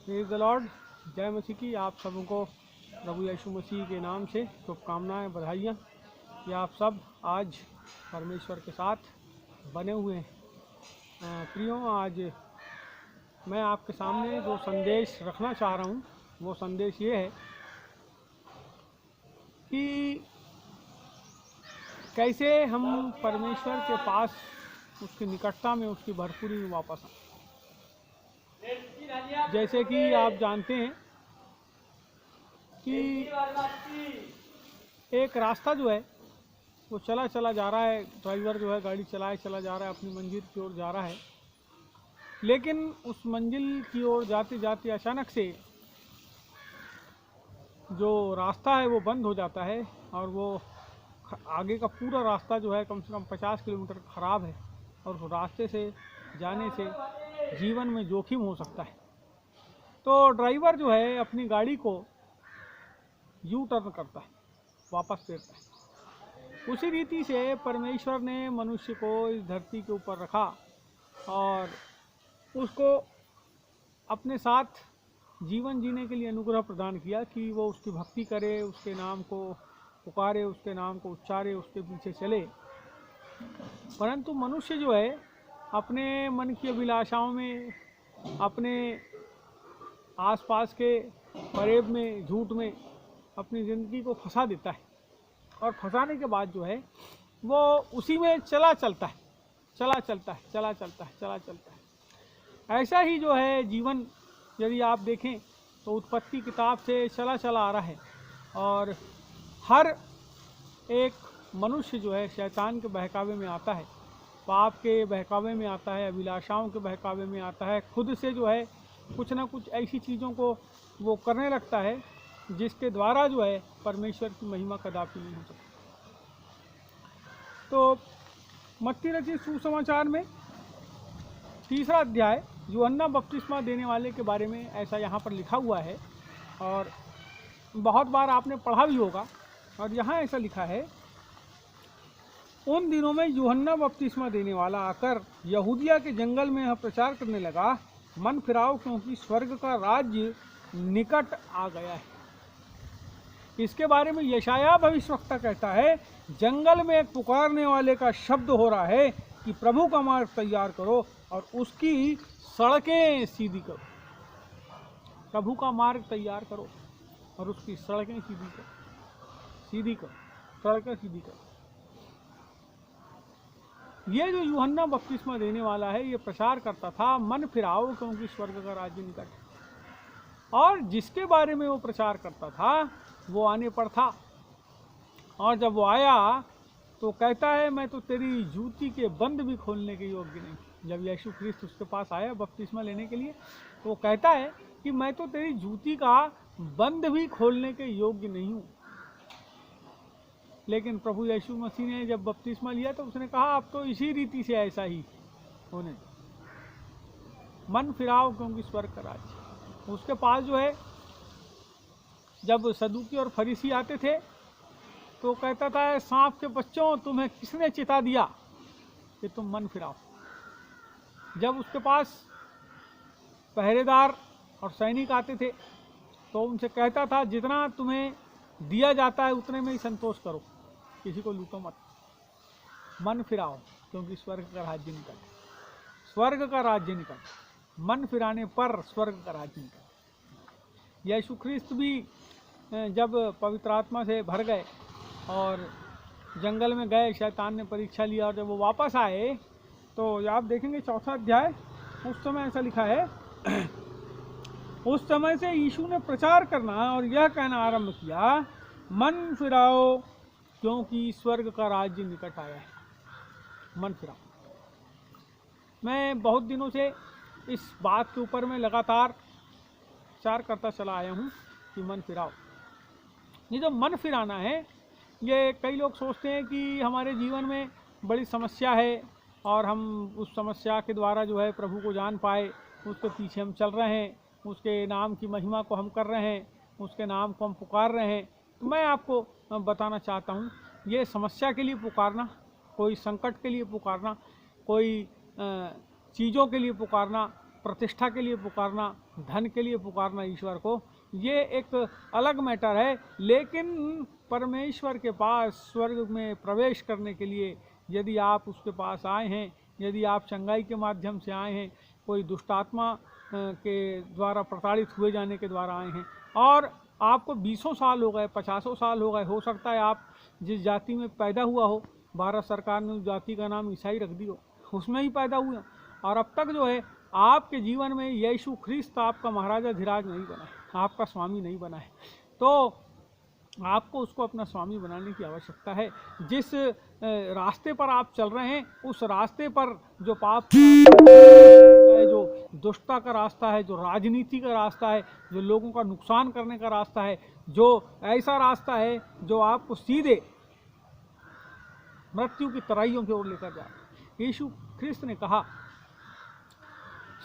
Praise the Lord. जय मसीह की आप सबको प्रभु यीशु मसीह के नाम से शुभकामनाएं, बधाइयाँ कि आप सब आज परमेश्वर के साथ बने हुए हैं। प्रियो, आज मैं आपके सामने जो संदेश रखना चाह रहा हूँ वो संदेश ये है कि कैसे हम परमेश्वर के पास उसकी निकटता में, उसकी भरपूरी में वापस आए। जैसे कि आप जानते हैं कि एक रास्ता जो है वो चला चला जा रहा है, ड्राइवर जो है गाड़ी चलाए चला जा रहा है, अपनी मंजिल की ओर जा रहा है। लेकिन उस मंजिल की ओर जाते जाते अचानक से जो रास्ता है वो बंद हो जाता है और वो आगे का पूरा रास्ता जो है कम से कम 50 किलोमीटर खराब है और उस रास्ते से जाने से जीवन में जोखिम हो सकता है। तो ड्राइवर जो है अपनी गाड़ी को यू टर्न करता है, वापस फेरता है। उसी रीति से परमेश्वर ने मनुष्य को इस धरती के ऊपर रखा और उसको अपने साथ जीवन जीने के लिए अनुग्रह प्रदान किया कि वो उसकी भक्ति करे, उसके नाम को पुकारे, उसके नाम को उच्चारे, उसके पीछे चले। परंतु मनुष्य जो है अपने मन की अभिलाषाओं में, अपने आसपास के फरेब में, झूठ में अपनी ज़िंदगी को फंसा देता है और फंसाने के बाद जो है वो उसी में चला चलता है। ऐसा ही जो है जीवन, यदि आप देखें तो उत्पत्ति किताब से चला चला आ रहा है और हर एक मनुष्य जो है शैतान के बहकावे में आता है, पाप के बहकावे में आता है, अभिलाषाओं के बहकावे में आता है। खुद से जो है कुछ ना कुछ ऐसी चीज़ों को वो करने लगता है जिसके द्वारा जो है परमेश्वर की महिमा कदापि नहीं हो सकती। तो मत्ती रचित सुसमाचार में 3रा अध्याय यूहन्ना बपतिस्मा देने वाले के बारे में ऐसा यहाँ पर लिखा हुआ है और बहुत बार आपने पढ़ा भी होगा। और यहाँ ऐसा लिखा है, उन दिनों में यूहन्ना बपतिस्मा देने वाला आकर यहूदिया के जंगल में यह प्रचार करने लगा, मन फिराओ क्योंकि स्वर्ग का राज्य निकट आ गया है। इसके बारे में यशाया भविष्यवक्ता कहता है, जंगल में एक पुकारने वाले का शब्द हो रहा है कि प्रभु का मार्ग तैयार करो और उसकी सड़कें सीधी करो। प्रभु का मार्ग तैयार करो और उसकी सड़कें सीधी करो, सड़कें सीधी करो। ये जो यूहन्ना बपतिस्मा देने वाला है ये प्रचार करता था, मन फिराओ क्योंकि स्वर्ग का राज्य निकट है। और जिसके बारे में वो प्रचार करता था वो आने पर था और जब वो आया तो कहता है, मैं तो तेरी जूती के बंद भी खोलने के योग्य नहीं। जब यीशु ख्रिस्त उसके पास आया बपतिस्मा लेने के लिए तो वो कहता है कि मैं तो तेरी जूती का बंद भी खोलने के योग्य नहीं हूँ। लेकिन प्रभु यीशु मसीह ने जब बपतिस्मा लिया तो उसने कहा, अब तो इसी रीति से ऐसा ही होने, मन फिराओ क्योंकि स्वर्ग का राज्य। उसके पास जो है जब सदूकी और फरीसी आते थे तो कहता था, सांप के बच्चों तुम्हें किसने चिता दिया कि तुम मन फिराओ। जब उसके पास पहरेदार और सैनिक आते थे तो उनसे कहता था, जितना तुम्हें दिया जाता है उतने में ही संतोष करो, किसी को लूटो मत, मन फिराओ क्योंकि स्वर्ग का राज्य निकट है। स्वर्ग का राज्य निकट, मन फिराने पर स्वर्ग का राज्य निकट। यीशु ख्रिस्त भी जब पवित्र आत्मा से भर गए और जंगल में गए, शैतान ने परीक्षा लिया और जब वो वापस आए तो आप देखेंगे 4था अध्याय, उस समय ऐसा लिखा है, उस समय से यीशु ने प्रचार करना और यह कहना आरंभ किया, मन फिराओ क्योंकि स्वर्ग का राज्य निकट आया है। मन फिराओ। मैं बहुत दिनों से इस बात के ऊपर मैं लगातार विचार करता चला आया हूँ कि मन फिराओ। ये जो मन फिराना है, ये कई लोग सोचते हैं कि हमारे जीवन में बड़ी समस्या है और हम उस समस्या के द्वारा जो है प्रभु को जान पाए, उसके पीछे हम चल रहे हैं, उसके नाम की महिमा को हम कर रहे हैं, उसके नाम को हम पुकार रहे हैं। तो मैं आपको बताना चाहता हूँ, ये समस्या के लिए पुकारना, कोई संकट के लिए पुकारना, कोई चीज़ों के लिए पुकारना प्रतिष्ठा के लिए पुकारना, धन के लिए पुकारना ईश्वर को, ये एक अलग मैटर है। लेकिन परमेश्वर के पास स्वर्ग में प्रवेश करने के लिए यदि आप उसके पास आए हैं, यदि आप चंगाई के माध्यम से आए हैं, कोई दुष्टात्मा के द्वारा प्रताड़ित हुए जाने के द्वारा आए हैं, और आपको 20 साल हो गए, 50 साल हो गए, हो सकता है आप जिस जाति में पैदा हुआ हो, भारत सरकार ने उस जाति का नाम ईसाई रख दी हो, उसमें ही पैदा हुए, और अब तक जो है आपके जीवन में यीशु ख्रिस्त आपका महाराजा धीराज नहीं बना है, आपका स्वामी नहीं बना है, तो आपको उसको अपना स्वामी बनाने की आवश्यकता है। जिस रास्ते पर आप चल रहे हैं, उस रास्ते पर जो पाप है, जो दुष्टता का रास्ता है, जो राजनीति का रास्ता है, जो लोगों का नुकसान करने का रास्ता है, जो ऐसा रास्ता है जो आपको सीधे मृत्यु की तराइयों की ओर लेकर जाए। यीशु ख्रिस्त ने कहा,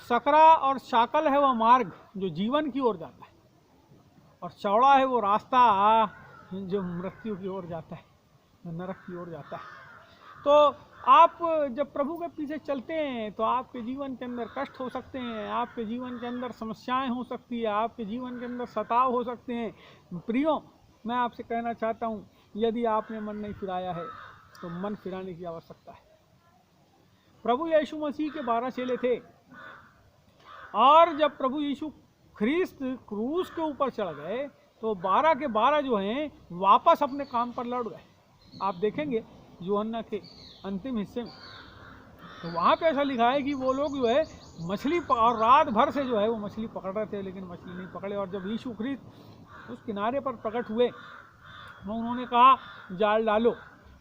सकरा और शाकल है वह मार्ग जो जीवन की ओर जाता है, और चौड़ा है वो रास्ता जो मृत्यु की ओर जाता है, जो नरक की ओर जाता है। तो आप जब प्रभु के पीछे चलते हैं तो आपके जीवन के अंदर कष्ट हो सकते हैं, आपके जीवन के अंदर समस्याएं हो सकती है, आपके जीवन के अंदर सताव हो सकते हैं। प्रियो, मैं आपसे कहना चाहता हूँ, यदि आपने मन नहीं फिराया है तो मन फिराने की आवश्यकता है। प्रभु यीशु मसीह के 12 चेले थे, और जब प्रभु यीशु ख्रिस्त क्रूस के ऊपर चढ़ गए तो 12 के 12 जो हैं वापस अपने काम पर लौट गए। आप देखेंगे यूहन्ना के अंतिम हिस्से में, तो वहाँ पे ऐसा लिखा है कि वो लोग जो है मछली और रात भर से जो है वो मछली पकड़ रहे थे, लेकिन मछली नहीं पकड़े। और जब यीशु ख्रिस्त उस किनारे पर प्रकट हुए तो उन्होंने कहा जाल डालो,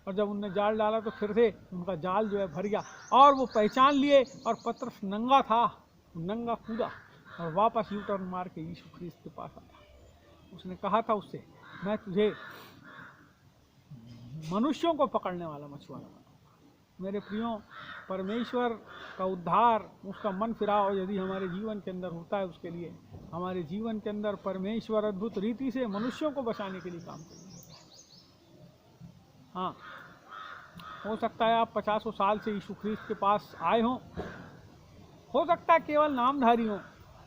और जब उन्होंने जाल डाला तो फिर से उनका जाल जो है भर गया, और वो पहचान लिए, और पतरस नंगा था, नंगा कूदा और वापस यू टर्न मार के यीशु ख्रिस्त के पास आया। उसने कहा था उससे, मैं तुझे मनुष्यों को पकड़ने वाला मछुआरा बनाऊंगा। मेरे प्रियो, परमेश्वर का उद्धार, उसका मन फिराव यदि हमारे जीवन के अंदर होता है, उसके लिए हमारे जीवन के अंदर परमेश्वर अद्भुत रीति से मनुष्यों को बचाने के लिए काम करता है। हाँ, हो सकता है आप 50 साल से यीशु ख्रिस्त के पास आए हों, हो सकता है केवल नामधारी हों,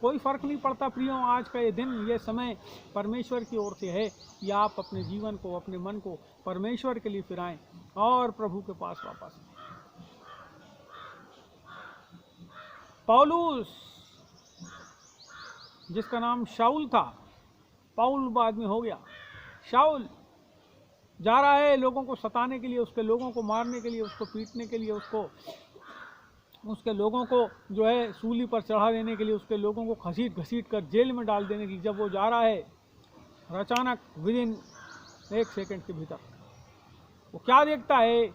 कोई फर्क नहीं पड़ता प्रियो। आज का ये दिन, ये समय परमेश्वर की ओर से है कि आप अपने जीवन को, अपने मन को परमेश्वर के लिए फिराएं और प्रभु के पास वापस आएं। पौलुस, जिसका नाम शाऊल था, पाउल बाद में हो गया, शाऊल जा रहा है लोगों को सताने के लिए, उसके लोगों को मारने के लिए, उसको पीटने के लिए, उसके लोगों को जो है सूली पर चढ़ा देने के लिए, उसके लोगों को घसीट घसीट कर जेल में डाल देने की, जब वो जा रहा है, अचानक विदिन 1 सेकंड के भीतर वो क्या देखता है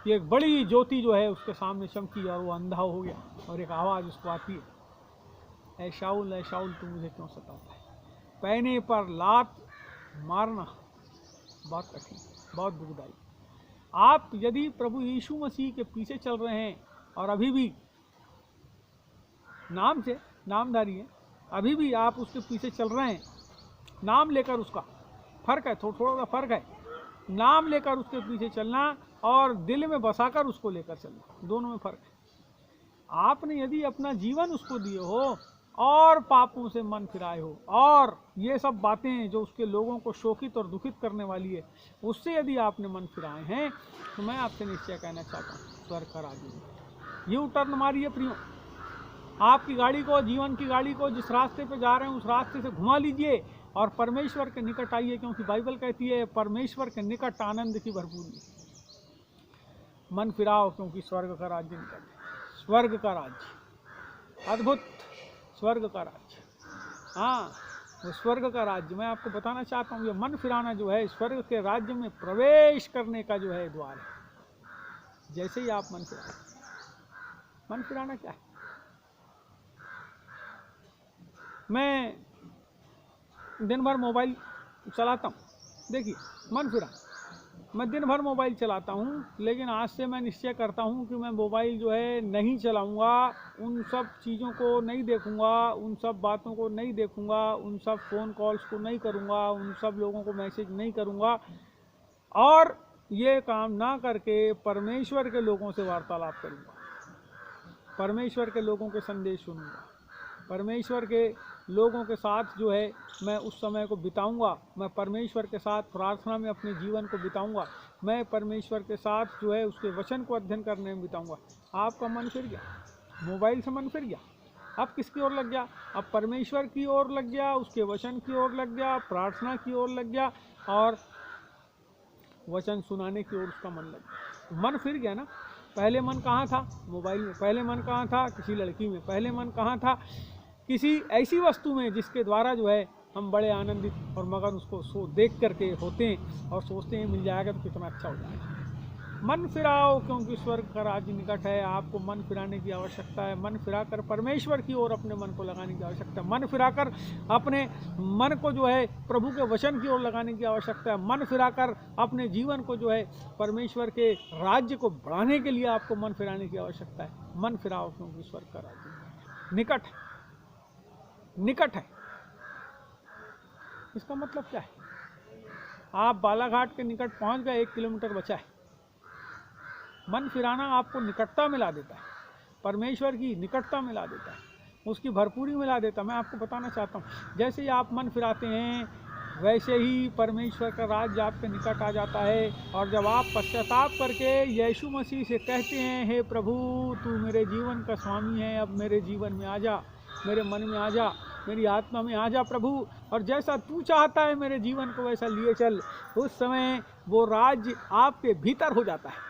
कि एक बड़ी ज्योति जो है उसके सामने चमकी, और वो अंधा हो गया, और एक आवाज़ उसको आती है, ऐ शाऊल तू मुझे क्यों सताता है। पहने पर लात मारना बहुत कठिन, बहुत दुखदाई। आप यदि प्रभु यीशु मसीह के पीछे चल रहे हैं और अभी भी नाम से नामधारी है, अभी भी आप उसके पीछे चल रहे हैं, नाम लेकर, उसका फर्क है, थोड़ा सा फर्क है, नाम लेकर उसके पीछे चलना और दिल में बसाकर उसको लेकर चलना, दोनों में फर्क है। आपने यदि अपना जीवन उसको दिए हो और पापों से मन फिराए हो, और ये सब बातें जो उसके लोगों को शोकित और दुखित करने वाली है, उससे यदि आपने मन फिराए हैं, तो मैं आपसे निश्चय कहना चाहता हूँ, स्वर्ग का राज्य यू टर्न मारिए प्रियो। आपकी गाड़ी को, जीवन की गाड़ी को जिस रास्ते पे जा रहे हैं उस रास्ते से घुमा लीजिए और परमेश्वर के निकट आइए, क्योंकि बाइबल कहती है परमेश्वर के निकट आनंद की भरपूरी। मन फिराओ, क्योंकि स्वर्ग का राज्य निकट है। स्वर्ग का राज्य, अद्भुत स्वर्ग का राज्य, हाँ, वो स्वर्ग का राज्य मैं आपको बताना चाहता हूँ। ये मन फिराना जो है स्वर्ग के राज्य में प्रवेश करने का जो है द्वार है। जैसे ही आप मन फिराना क्या है? मैं दिन भर मोबाइल चलाता हूँ, देखिए मन फिरा, मैं दिन भर मोबाइल चलाता हूँ, लेकिन आज से मैं निश्चय करता हूँ कि मैं मोबाइल जो है नहीं चलाऊँगा, उन सब चीज़ों को नहीं देखूँगा, उन सब बातों को नहीं देखूँगा, उन सब फ़ोन कॉल्स को नहीं करूँगा, उन सब लोगों को मैसेज नहीं करूँगा, और ये काम ना करके परमेश्वर के लोगों से वार्तालाप करूँगा, परमेश्वर के लोगों के संदेश सुनूँगा, परमेश्वर के लोगों के साथ जो है मैं उस समय को बिताऊंगा, मैं परमेश्वर के साथ प्रार्थना में अपने जीवन को बिताऊंगा, मैं परमेश्वर के साथ जो है उसके वचन को अध्ययन करने में बिताऊंगा। आपका मन फिर गया, मोबाइल से मन फिर गया, अब किसकी ओर लग गया? अब परमेश्वर की ओर लग गया, उसके वचन की ओर लग गया, प्रार्थना की ओर लग गया और वचन सुनाने की ओर उसका मन लग गया। मन फिर गया ना। पहले मन कहाँ था? मोबाइल में। पहले मन कहाँ था? किसी लड़की में। पहले मन कहाँ था? किसी ऐसी वस्तु में जिसके द्वारा जो है हम बड़े आनंदित और मगन उसको देख करके होते हैं और सोचते हैं मिल जाएगा तो कितना अच्छा हो जाएगा। मन फिराओ क्योंकि स्वर्ग का राज्य निकट है। आपको मन फिराने की आवश्यकता है। मन फिराकर परमेश्वर की ओर अपने मन को लगाने की आवश्यकता है। मन फिराकर अपने मन को जो है प्रभु के वचन की ओर लगाने की आवश्यकता है। मन फिराकर अपने जीवन को जो है परमेश्वर के राज्य को बढ़ाने के लिए आपको मन फिराने की आवश्यकता है। मन फिराओ क्योंकि स्वर्ग का राज्य निकट है। निकट है इसका मतलब क्या है? आप बालाघाट के निकट पहुंच गए, 1 किलोमीटर बचा है। मन फिराना आपको निकटता मिला देता है, परमेश्वर की निकटता मिला देता है, उसकी भरपूरी मिला देता है। मैं आपको बताना चाहता हूँ, जैसे ही आप मन फिराते हैं वैसे ही परमेश्वर का राज्य आपके निकट आ जाता है। और जब आप पश्चाताप करके यीशु मसीह से कहते हैं, हे प्रभु तू मेरे जीवन का स्वामी है, अब मेरे जीवन में आ जा, मेरे मन में आ जा, मेरी आत्मा में आ जा प्रभु, और जैसा तू चाहता है मेरे जीवन को वैसा लिए चल, उस समय वो राज्य आपके भीतर हो जाता है।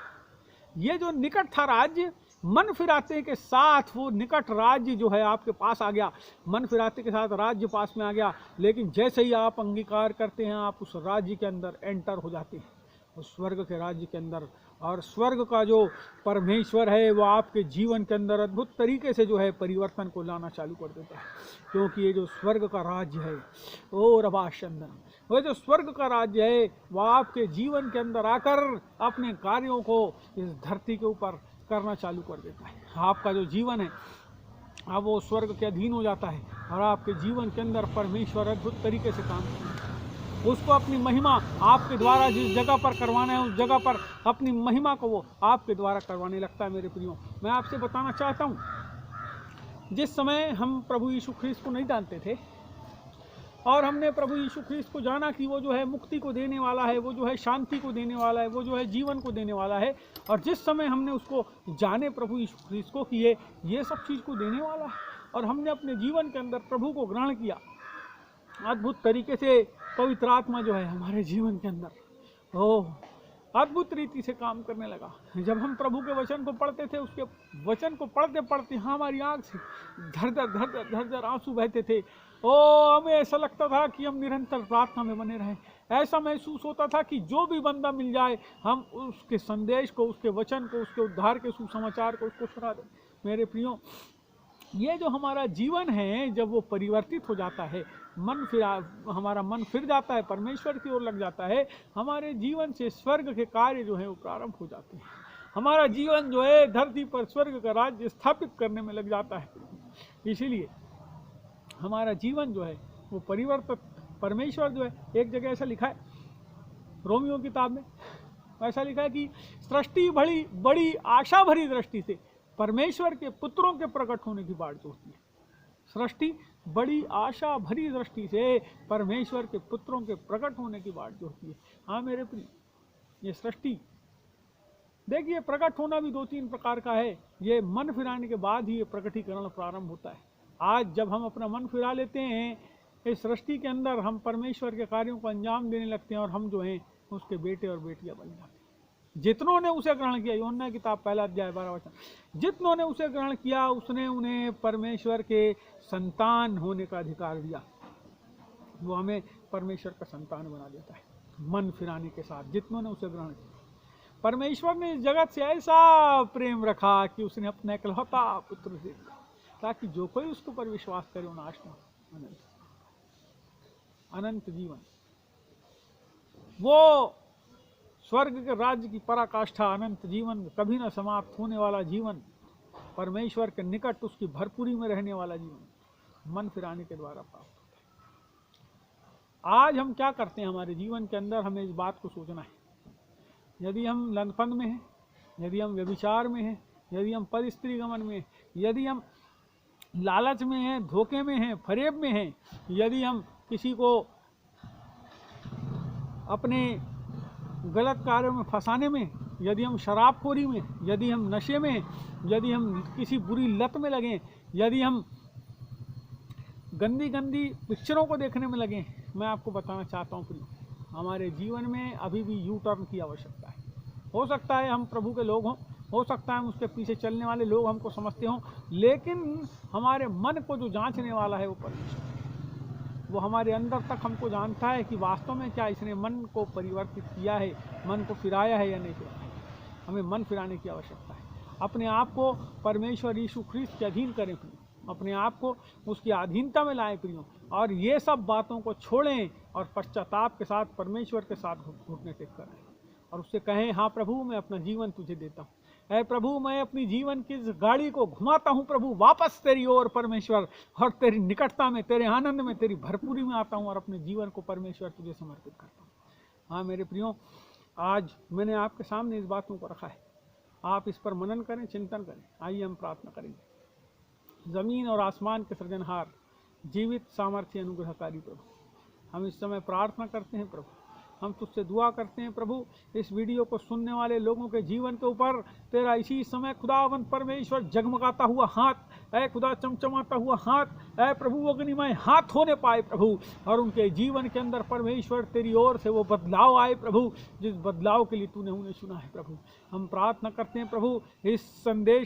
ये जो निकट था राज्य, मन फिराते के साथ वो निकट राज्य जो है आपके पास आ गया। मन फिराते के साथ राज्य पास में आ गया। लेकिन जैसे ही आप अंगीकार करते हैं, आप उस राज्य के अंदर एंटर हो जाते हैं, उस स्वर्ग के राज्य के अंदर। और स्वर्ग का जो परमेश्वर है वो आपके जीवन के अंदर अद्भुत तरीके से जो है परिवर्तन को लाना चालू कर देता है। क्योंकि ये जो स्वर्ग का राज्य है, ओ रबाशंदन, वह जो स्वर्ग का राज्य है वो आपके जीवन के अंदर आकर अपने कार्यों को इस धरती के ऊपर करना चालू कर देता है। आपका जो जीवन है अब वो स्वर्ग के अधीन हो जाता है और आपके जीवन के अंदर परमेश्वर अद्भुत तरीके से काम करता है। उसको अपनी महिमा आपके द्वारा जिस जगह पर करवाना है उस जगह पर अपनी महिमा को वो आपके द्वारा करवाने लगता है। मेरे प्रियो, मैं आपसे बताना चाहता हूँ, जिस समय हम प्रभु यीशु ख्रीस्त को नहीं जानते थे और हमने प्रभु यीशु ख्रीस्त को जाना कि वो जो है मुक्ति को देने वाला है, वो जो है शांति को देने वाला है, वो जो है जीवन को देने वाला है, और जिस समय हमने उसको जाने प्रभु यीशु ख्रीस्त को कि ये सब चीज़ को देने वाला है, और हमने अपने जीवन के अंदर प्रभु को ग्रहण किया, अद्भुत तरीके से पवित्र आत्मा जो है हमारे जीवन के अंदर अद्भुत रीति से काम करने लगा। जब हम प्रभु के वचन को पढ़ते थे, उसके वचन को पढ़ते पढ़ते हमारी आँख से धर धर आंसू बहते थे। हमें ऐसा लगता था कि हम निरंतर प्रार्थना में बने रहें। ऐसा महसूस होता था कि जो भी बंदा मिल जाए हम उसके संदेश को, उसके वचन को, उसके उद्धार के सुसमाचार को उसको सुना दें। मेरे प्रियो, ये जो हमारा जीवन है जब वो परिवर्तित हो जाता है, हमारा मन फिर जाता है, परमेश्वर की ओर लग जाता है, हमारे जीवन से स्वर्ग के कार्य जो है वो प्रारंभ हो जाते हैं। हमारा जीवन जो है धरती पर स्वर्ग का राज्य स्थापित करने में लग जाता है। इसीलिए हमारा जीवन जो है वो परिवर्तित, परमेश्वर जो है, एक जगह ऐसा लिखा है रोमियो किताब में, ऐसा लिखा है कि सृष्टि बड़ी आशा भरी दृष्टि से परमेश्वर के पुत्रों के प्रकट होने की बाट जोहती है। सृष्टि बड़ी आशा भरी दृष्टि से परमेश्वर के पुत्रों के प्रकट होने की बाट जोहती है। हाँ मेरे प्रिय, ये सृष्टि देखिए, प्रकट होना भी 2-3 प्रकार का है। ये मन फिराने के बाद ही ये प्रकटीकरण प्रारंभ होता है। आज जब हम अपना मन फिरा लेते हैं इस सृष्टि के अंदर, हम परमेश्वर के कार्यों को अंजाम देने लगते हैं और हम जो हैं उसके बेटे और बेटियां बन जाते हैं। जितनों ने उसे ग्रहण किया, यूहन्ना किताब 1 अध्याय 12 वचन, जितनों ने उसे ग्रहण किया उसने उन्हें परमेश्वर के संतान होने का अधिकार दिया। वो हमें परमेश्वर का संतान बना देता है मन फिराने के साथ। जितनों ने उसे ग्रहण किया, परमेश्वर ने इस जगत से ऐसा प्रेम रखा कि उसने अपना इकलौता पुत्र दे दिया, ताकि जो कोई उसके ऊपर विश्वास करे वो नाश न हो, अनंत जीवन। वो स्वर्ग के राज्य की पराकाष्ठा, अनंत जीवन, कभी न समाप्त होने वाला जीवन, परमेश्वर के निकट उसकी भरपूरी में रहने वाला जीवन, मन फिराने के द्वारा प्राप्त होता है। आज हम क्या करते हैं हमारे जीवन के अंदर, हमें इस बात को सोचना है। यदि हम लंदपन में हैं, यदि हम व्यभिचार में हैं, यदि हम पर स्त्री गमन में हैं, यदि हम लालच में हैं, धोखे में हैं, फरेब में हैं, यदि हम किसी को अपने गलत कार्यों में फंसाने में, यदि हम शराबखोरी में, यदि हम नशे में, यदि हम किसी बुरी लत में लगें, यदि हम गंदी गंदी पिक्चरों को देखने में लगे, मैं आपको बताना चाहता हूँ प्रिय, हमारे जीवन में अभी भी यू टर्न की आवश्यकता है। हो सकता है हम प्रभु के लोग हों, हो सकता है हम उसके पीछे चलने वाले लोग हमको समझते हों, लेकिन हमारे मन को जो जांचने वाला है वो परमेश्वर है। वो हमारे अंदर तक हमको जानता है कि वास्तव में क्या इसने मन को परिवर्तित किया है, मन को फिराया है या नहीं फिराया है। हमें मन फिराने की आवश्यकता है। अपने आप को परमेश्वर यीशु ख्रीस्त के अधीन करें प्रियो, अपने आप को उसकी अधीनता में लाएं प्रियो, और ये सब बातों को छोड़ें और पश्चाताप के साथ परमेश्वर के साथ घुटने टेक कर आएं और उससे कहें, हाँ प्रभु मैं अपना जीवन तुझे देता हूँ। ऐ प्रभु मैं अपनी जीवन की इस गाड़ी को घुमाता हूँ प्रभु वापस तेरी ओर परमेश्वर, और तेरी निकटता में, तेरे आनंद में, तेरी भरपूरी में आता हूँ और अपने जीवन को परमेश्वर तुझे समर्पित करता हूँ। हाँ मेरे प्रियो, आज मैंने आपके सामने इस बातों को रखा है, आप इस पर मनन करें, चिंतन करें। आइए हम प्रार्थना करेंगे। ज़मीन और आसमान के सृजनहार, जीवित सामर्थ्य अनुग्रहकारी प्रभु, हम इस समय प्रार्थना करते हैं प्रभु, हम तुझसे दुआ करते हैं प्रभु, इस वीडियो को सुनने वाले लोगों के जीवन के ऊपर तेरा इसी समय खुदावंद परमेश्वर जगमगाता हुआ हाथ, ऐ खुदा चमचमाता हुआ हाथ, ऐ प्रभु अग्निमय हाथ होने पाए प्रभु, और उनके जीवन के अंदर परमेश्वर तेरी ओर से वो बदलाव आए प्रभु, जिस बदलाव के लिए तूने उन्हें चुना है प्रभु। हम प्रार्थना करते हैं प्रभु, इस संदेश